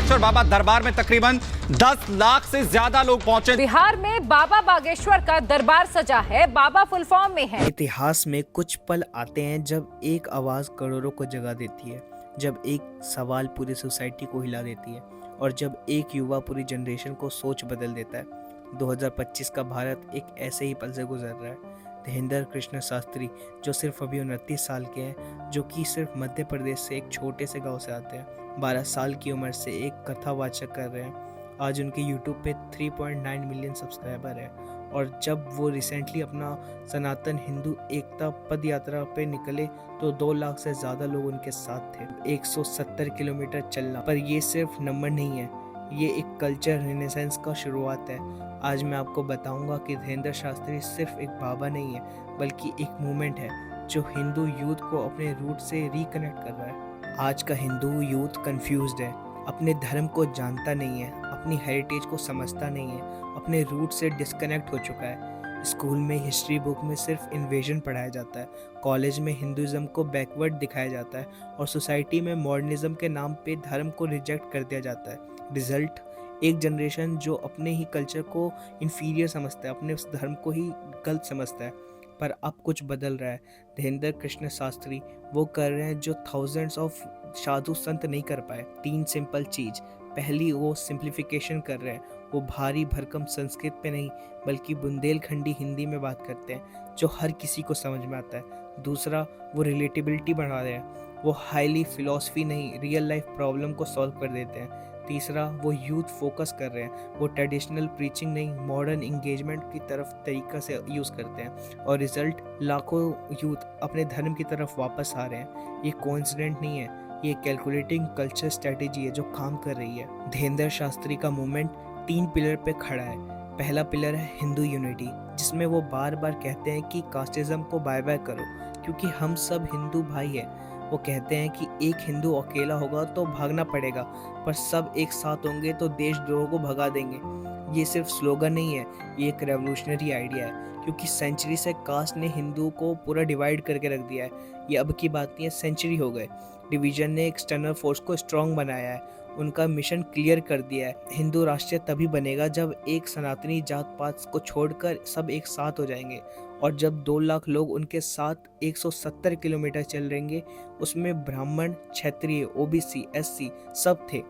बागेश्वर बाबा दरबार में तकरीबन 10 लाख से ज्यादा लोग पहुंचे। बिहार में बाबा बागेश्वर का दरबार सजा है, बाबा फुल फॉर्म में है। इतिहास में कुछ पल आते हैं जब एक आवाज़ करोड़ों को जगा देती है, जब एक सवाल पूरी सोसाइटी को हिला देती है और जब एक युवा पूरी जनरेशन को सोच बदल देता है। 2025 का भारत एक ऐसे ही पल से गुजर रहा है। धीरेंद्र कृष्ण शास्त्री, जो सिर्फ अभी 29 साल के हैं, जो कि सिर्फ मध्य प्रदेश से एक छोटे से गांव से आते हैं, 12 साल की उम्र से एक कथावाचक कर रहे हैं। आज उनके यूट्यूब पे 3.9 मिलियन सब्सक्राइबर है और जब वो रिसेंटली अपना सनातन हिंदू एकता पद यात्रा पे निकले तो 2 लाख से ज़्यादा लोग उनके साथ थे। 170 किलोमीटर चलना, पर ये सिर्फ नंबर नहीं है, ये एक कल्चर रिनेसेंस का शुरुआत है। आज मैं आपको बताऊंगा कि धीरेंद्र शास्त्री सिर्फ एक बाबा नहीं है, बल्कि एक मूवमेंट है जो हिंदू यूथ को अपने रूट से रिकनेक्ट कर रहा है। आज का हिंदू यूथ कंफ्यूज्ड है, अपने धर्म को जानता नहीं है, अपनी हेरिटेज को समझता नहीं है, अपने रूट से डिस्कनेक्ट हो चुका है। स्कूल में हिस्ट्री बुक में सिर्फ इन्वेजन पढ़ाया जाता है, कॉलेज में हिंदुज़म को बैकवर्ड दिखाया जाता है और सोसाइटी में मॉडर्निज्म के नाम पे धर्म को रिजेक्ट कर दिया जाता है। रिजल्ट, एक जनरेशन जो अपने ही कल्चर को इन्फीरियर समझता है, अपने उस धर्म को ही गलत समझता है। पर अब कुछ बदल रहा है। धीरेंद्र कृष्ण शास्त्री वो कर रहे हैं जो थाउजेंड्स ऑफ साधु संत नहीं कर पाए। 3 सिंपल चीज़। पहली, वो सिंप्लीफिकेशन कर रहे हैं, वो भारी भरकम संस्कृत पे नहीं बल्कि बुंदेलखंडी हिंदी में बात करते हैं जो हर किसी को समझ में आता है। दूसरा, वो रिलेटेबिलिटी बढ़ा रहे हैं, वो हाईली फिलॉसफी नहीं रियल लाइफ प्रॉब्लम को सॉल्व कर देते हैं। तीसरा, वो यूथ फोकस कर रहे हैं, वो ट्रेडिशनल प्रीचिंग नहीं मॉडर्न इंगेजमेंट की तरफ तरीका से यूज़ करते हैं। और रिजल्ट, लाखों यूथ अपने धर्म की तरफ वापस आ रहे हैं। ये कोइंसिडेंट नहीं है, ये कैलकुलेटिंग कल्चर स्ट्रेटेजी है जो काम कर रही है। धीरेंद्र शास्त्री का मूवमेंट 3 पिलर पे खड़ा है। पहला पिलर है हिंदू यूनिटी, जिसमें वो बार बार कहते हैं कि कास्टिज्म को बाय बाय करो क्योंकि हम सब हिंदू भाई हैं। वो कहते हैं कि एक हिंदू अकेला होगा तो भागना पड़ेगा, पर सब एक साथ होंगे तो देशद्रोह को भगा देंगे। ये सिर्फ स्लोगन नहीं है, ये एक रेवोल्यूशनरी आइडिया है क्योंकि सेंचुरी से कास्ट ने हिंदू को पूरा डिवाइड करके रख दिया है। ये अब की बात नहीं है, सेंचुरी हो गए। डिवीजन ने एक्सटर्नल फोर्स को स्ट्रॉन्ग बनाया है, उनका मिशन क्लियर कर दिया है। हिंदू राष्ट्र तभी बनेगा जब एक सनातनी जात पात को छोड़कर सब एक साथ हो जाएंगे और जब 2 लाख लोग उनके साथ 170 किलोमीटर चल रहेंगे, उसमें ब्राह्मण, क्षत्रिय, ओबीसी, एससी सब थे।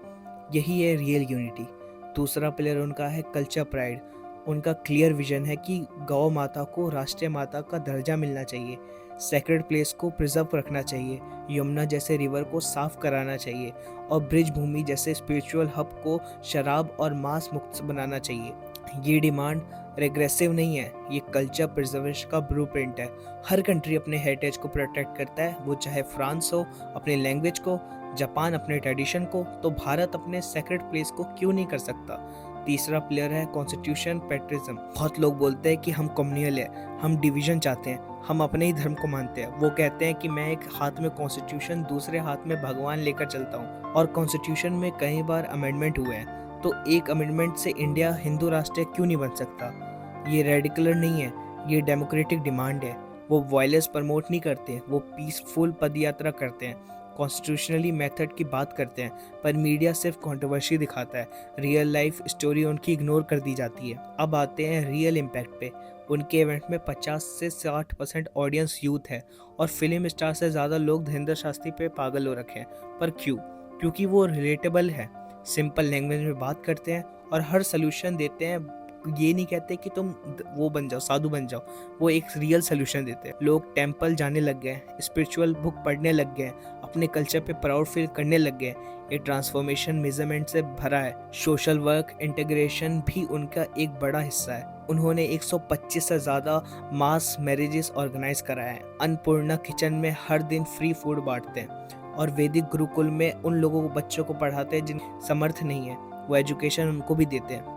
यही है रियल यूनिटी। दूसरा पिलर उनका है कल्चर प्राइड। उनका क्लियर विजन है कि गौ माता को राष्ट्रीय माता का दर्जा मिलना चाहिए, सेक्रेड प्लेस को प्रिजर्व रखना चाहिए, यमुना जैसे रिवर को साफ कराना चाहिए और ब्रिज भूमि जैसे स्पिरिचुअल हब को शराब और मांस मुक्त बनाना चाहिए। ये डिमांड रेग्रेसिव नहीं है, ये कल्चर प्रिजर्वेशन का ब्लूप्रिंट है। हर कंट्री अपने हेरिटेज को प्रोटेक्ट करता है, वो चाहे फ्रांस हो अपने लैंग्वेज को, जापान अपने ट्रेडिशन को, तो भारत अपने सेक्रेड प्लेस को क्यों नहीं कर सकता। तीसरा प्लेयर है कॉन्स्टिट्यूशन पैट्रिज्म। बहुत लोग बोलते हैं कि हम कम्युनल है, हम डिवीजन चाहते हैं, हम अपने ही धर्म को मानते हैं। वो कहते हैं कि मैं एक हाथ में कॉन्स्टिट्यूशन, दूसरे हाथ में भगवान लेकर चलता हूँ। और कॉन्स्टिट्यूशन में कई बार अमेंडमेंट हुए हैं, तो एक अमेंडमेंट से इंडिया हिंदू राष्ट्र क्यों नहीं बन सकता। ये रेडिकलर नहीं है, ये डेमोक्रेटिक डिमांड है। वो वायलेंस प्रमोट नहीं करते, वो पीसफुल पदयात्रा करते हैं, कॉन्स्टिट्यूशनली मेथड की बात करते हैं, पर मीडिया सिर्फ कंट्रोवर्सी दिखाता है, रियल लाइफ स्टोरी उनकी इग्नोर कर दी जाती है। अब आते हैं रियल इम्पैक्ट पे। उनके इवेंट में 50 से 60% ऑडियंस यूथ है और फिल्म स्टार से ज़्यादा लोग धीरेंद्र शास्त्री पे पागल हो रखे हैं। पर क्यों? क्योंकि वो रिलेटेबल है, सिंपल लैंग्वेज में बात करते हैं और हर सोल्यूशन देते हैं। ये नहीं कहते कि तुम वो बन जाओ, साधु बन जाओ, वो एक रियल सोल्यूशन देते हैं। लोग टेंपल जाने लग गए, स्पिरिचुअल बुक पढ़ने लग गए, अपने कल्चर पे प्राउड फील करने लग गए। ये ट्रांसफॉर्मेशन मेजरमेंट से भरा है। सोशल वर्क इंटीग्रेशन भी उनका एक बड़ा हिस्सा है। उन्होंने 125 से ज़्यादा मास मैरिजेस ऑर्गेनाइज कराए हैं। अन्नपूर्णा किचन में हर दिन फ्री फूड बांटते हैं और वैदिक गुरुकुल में उन लोगों को बच्चों को पढ़ाते हैं जिन समर्थ नहीं है, वो एजुकेशन उनको भी देते हैं।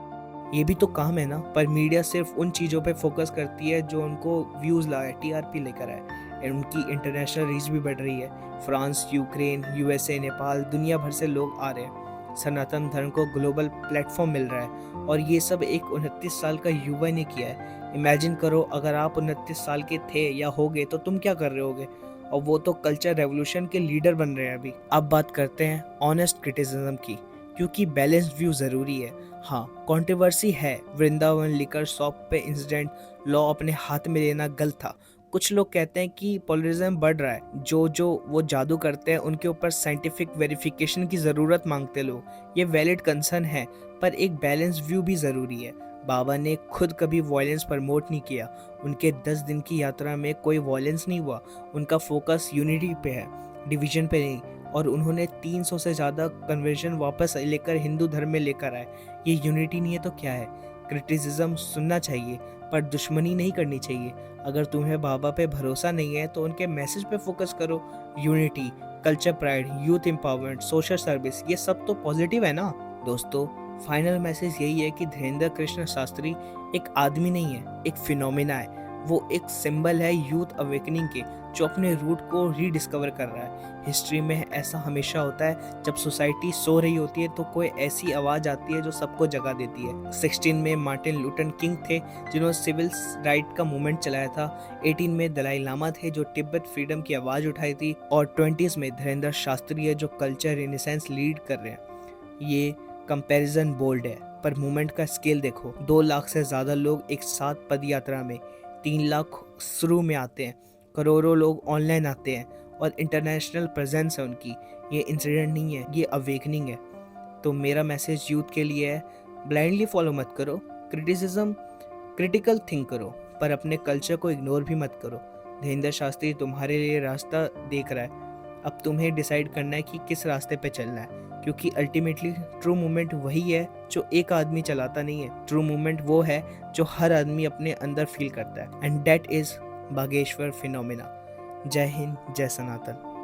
ये भी तो काम है ना। पर मीडिया सिर्फ उन चीज़ों पे फोकस करती है जो उनको व्यूज़ लाए, टीआरपी लेकर आए। उनकी इंटरनेशनल रीच भी बढ़ रही है। फ्रांस, यूक्रेन, यूएसए, नेपाल, दुनिया भर से लोग आ रहे हैं। सनातन धर्म को ग्लोबल प्लेटफॉर्म मिल रहा है और ये सब एक 29 साल का युवा ने किया है। इमेजिन करो अगर आप 29 साल के थे या होगे तो तुम क्या कर रहे होगे। और वो तो कल्चर रेवोल्यूशन के लीडर बन रहे हैं अभी। अब बात करते हैं ऑनेस्ट क्रिटिसिज्म की, क्योंकि बैलेंस्ड व्यू ज़रूरी है। हाँ, कंट्रोवर्सी है, वृंदावन लिकर शॉप पे इंसिडेंट, लॉ अपने हाथ में लेना गलत था। कुछ लोग कहते हैं कि पोलरिज्म बढ़ रहा है, जो वो जादू करते हैं उनके ऊपर साइंटिफिक वेरिफिकेशन की ज़रूरत मांगते लोग। ये वैलिड कंसर्न है, पर एक बैलेंस व्यू भी ज़रूरी है। बाबा ने खुद कभी वॉयलेंस प्रमोट नहीं किया, उनके 10 दिन की यात्रा में कोई वॉयलेंस नहीं हुआ। उनका फोकस यूनिटी पे है, डिवीजन पे नहीं। और उन्होंने 300 से ज़्यादा कन्वर्जन वापस लेकर हिंदू धर्म में लेकर आए। ये यूनिटी नहीं है तो क्या है? क्रिटिसिज्म सुनना चाहिए, पर दुश्मनी नहीं करनी चाहिए। अगर तुम्हें बाबा पे भरोसा नहीं है तो उनके मैसेज पे फोकस करो। Unity, culture pride, youth empowerment, social service, ये सब तो पॉजिटिव है ना। दोस्तों, फाइनल मैसेज यही है कि धीरेन्द्र कृष्ण शास्त्री एक आदमी नहीं है, एक फिनोमिना है। वो एक सिंबल है यूथ अवेकनिंग के, जो अपने रूट को रीडिस्कवर कर रहा है। हिस्ट्री में ऐसा हमेशा होता है, जब सोसाइटी सो रही होती है तो कोई ऐसी आवाज़ आती है जो सबको जगा देती है। 16 में मार्टिन लूथर किंग थे, जिन्होंने सिविल राइट का मूवमेंट चलाया था। 18 में दलाई लामा थे, जो तिब्बत फ्रीडम की आवाज़ उठाई थी। और 20s में धीरेन्द्र शास्त्री है, जो कल्चर रेनेसेंस लीड कर रहे हैं। ये कंपैरिजन बोल्ड है, पर मूवमेंट का स्केल देखो। 2 लाख से ज़्यादा लोग एक साथ पद यात्रा में, 3 लाख शुरू में आते हैं, करोड़ों लोग ऑनलाइन आते हैं और इंटरनेशनल प्रेजेंस है उनकी। ये इंसिडेंट नहीं है, ये अवेकनिंग है। तो मेरा मैसेज यूथ के लिए है, ब्लाइंडली फॉलो मत करो, क्रिटिकल थिंक करो, पर अपने कल्चर को इग्नोर भी मत करो। धीरेन्द्र शास्त्री तुम्हारे लिए रास्ता देख रहा है, अब तुम्हें डिसाइड करना है कि किस रास्ते पे चलना है। क्योंकि अल्टीमेटली ट्रू मूवमेंट वही है जो एक आदमी चलाता नहीं है। ट्रू मूवमेंट वो है जो हर आदमी अपने अंदर फील करता है, and that is Bageshwar phenomena. जय हिंद, जय सनातन।